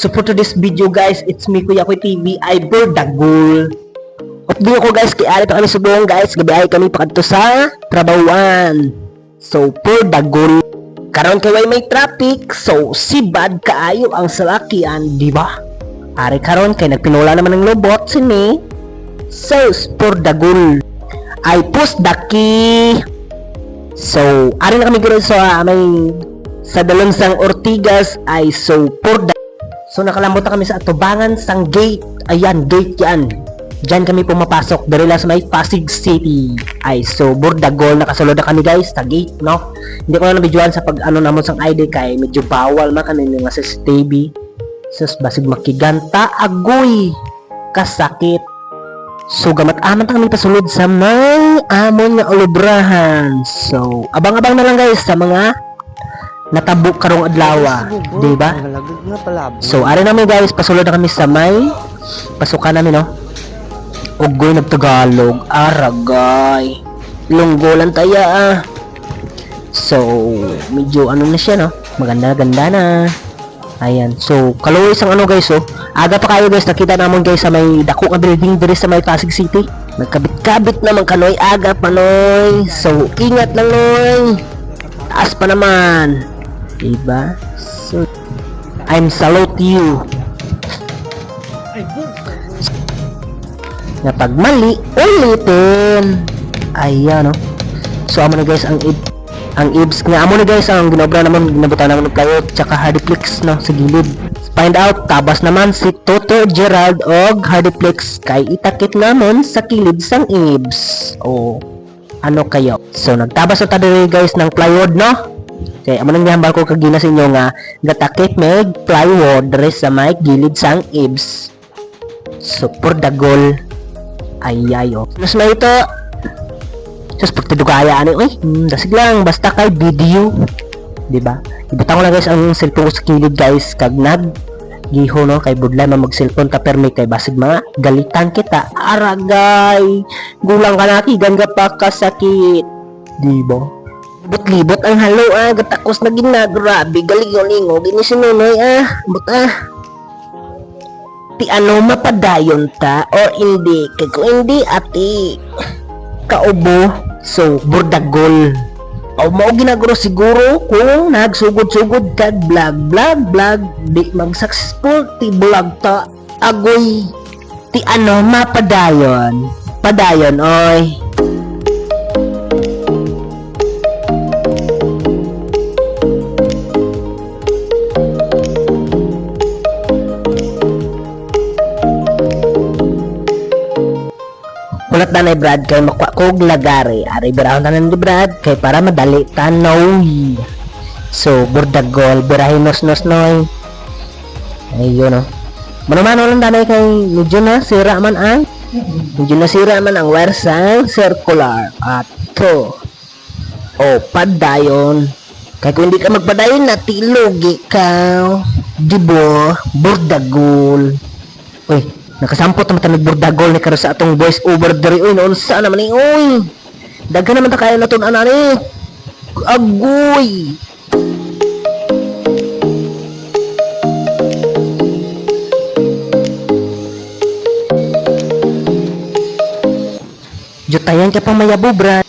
So for today's video guys, it's me Kuya Koy TV, ay Burdagol. Update ko guys, kay ari pa kami subong guys, gabi ay kami pakadto sa trabawan. So Burdagol. Karon kay may traffic, so sibad kaayo ang salakyan, di ba? Ari karon kay nagpinula naman ng lobot sini. So Burdagol ay pusdaki. So ari na kami guro sa may sa Dalansang Ortigas ay so Burdagol. So nakalambot na kami sa atubangan sang gate. Ayan, gate yan. Diyan kami pumapasok. Dari lang sa may Pasig City. Ay, so Burdagol. Nakasulod na kami guys sa gate, no? Hindi ko na nabidyoan sa pag ano namon sang ID kay medyo bawal man kanina nga sa CCTV. Sus, basig makiganta. Agoy! Kasakit. So gamat aman kami pasulod sa may amon nga ulubrahan. So, abang-abang na lang guys sa mga natabok karong adlaw, di ba? So, ari namin guys, pasulod na kami sa may pasukan namin, no? Ugoy nagtagalog, aragay. Lunggolan taya, So, medyo ano na siya, no? Maganda-ganda na. Ayan. So, kaluoy sang ano guys, oh. Aga pa kayo guys, nakita namon guys sa may dako nga building diri sa may Pasig City. Nagkabit-kabit naman kanoy, aga pa noy. So, ingat lang noy. Taas pa naman. Diba? So, I'm salute you. Na pag mali, ulitin. Ayan, no? So, amo na guys, ang ibs nga. Amo na guys, ang ginobra naman, ginabutan naman ng plywood, tsaka hardiplex, no? Sa gilid. Find out, tabas naman si Toto Gerald og hardiplex kay itakit naman sa kilid sang ibs. O, ano kayo? So, nagtabas na tayo guys ng plywood, no? Okay, amo nang gihambal ko kagina sa inyo nga gatakip meg plywood diri sa may gilid sang ibs. So Burdagol ayayo. Mas may ito. Sus pagtidugaya ani oy. Dasig lang basta kay video. Di ba? Ibutang ko lang guys ang cellphone ko sa kilid guys kag giho no kay budlay mag-cellphone ta permi kay basig mga galitan kita. Aragay. Gulang ka na kigan ka pa kasakit. Di ba? Libot ang halo gatakos na ginagrabe galingo-lingo gini si Nonoy ti ano mapadayon ta or hindi kay kung hindi ati kaubo so Burdagol o mao ginaguro siguro kung nagsugod-sugod kag vlog di mag-successful ti vlog ta agoy ti ano mapadayon padayon oy. Kulat na Brad kay makwa kog lagari. Ari birahon tanan ni Brad kay para madali tanaw. So Burdagol birahinos noy. Ayun no. Manumano lang danay kay medyo na sira man ang wire sang circular at to. O padayon. Kay kung hindi ka magpadayon na tilogi ka. Dibo Burdagol. Uy, nakasampot naman tayo Burdagol ni karo sa atong voice over diri. Uy, noon saan naman ni? Uy, daghan naman ta kaya na ito anani. Agoy. Jutayan ka pang mayabo, Brad.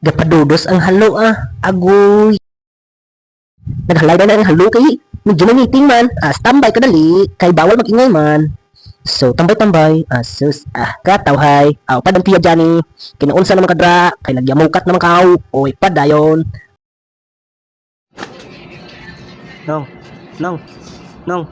Gapadudos ang halo agoy. Naghalay na ang halo kay medyo na meeting man. Standby ka dali kay bawal magingay man. So tambay-tambay. Sus katawhay. Padang tiya Johnny. Kinaunsa naman kadra kay nagyamukat naman kaw. Oy padayon. Nong. Nong. Nong.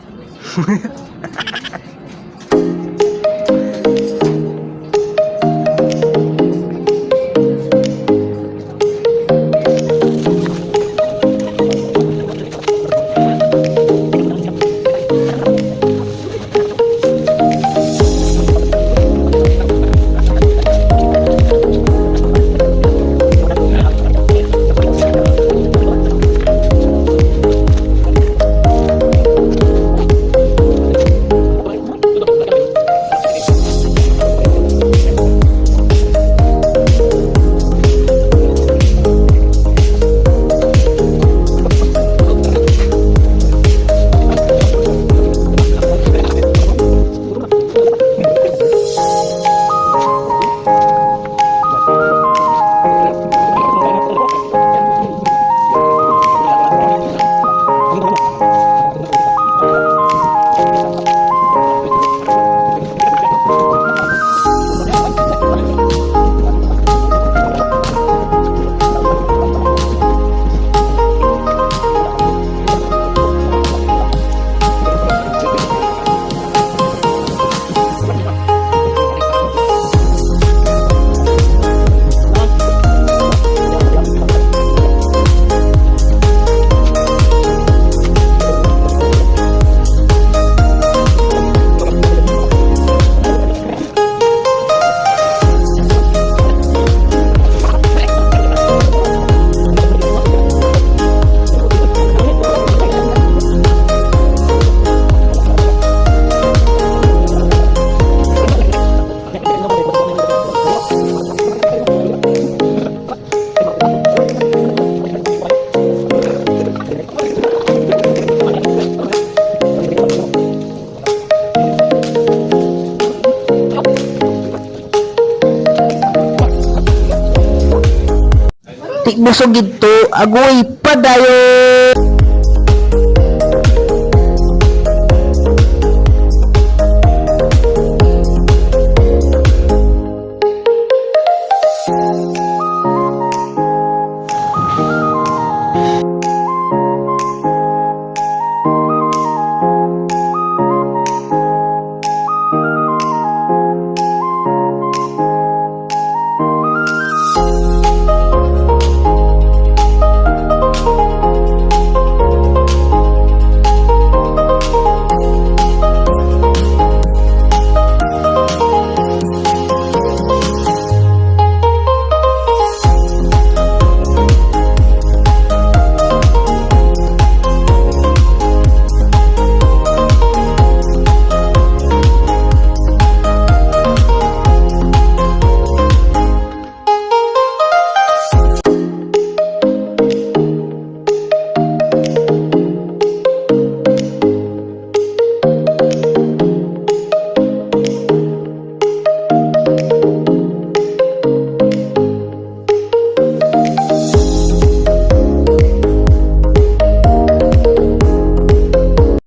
Busog gito agoy padayon.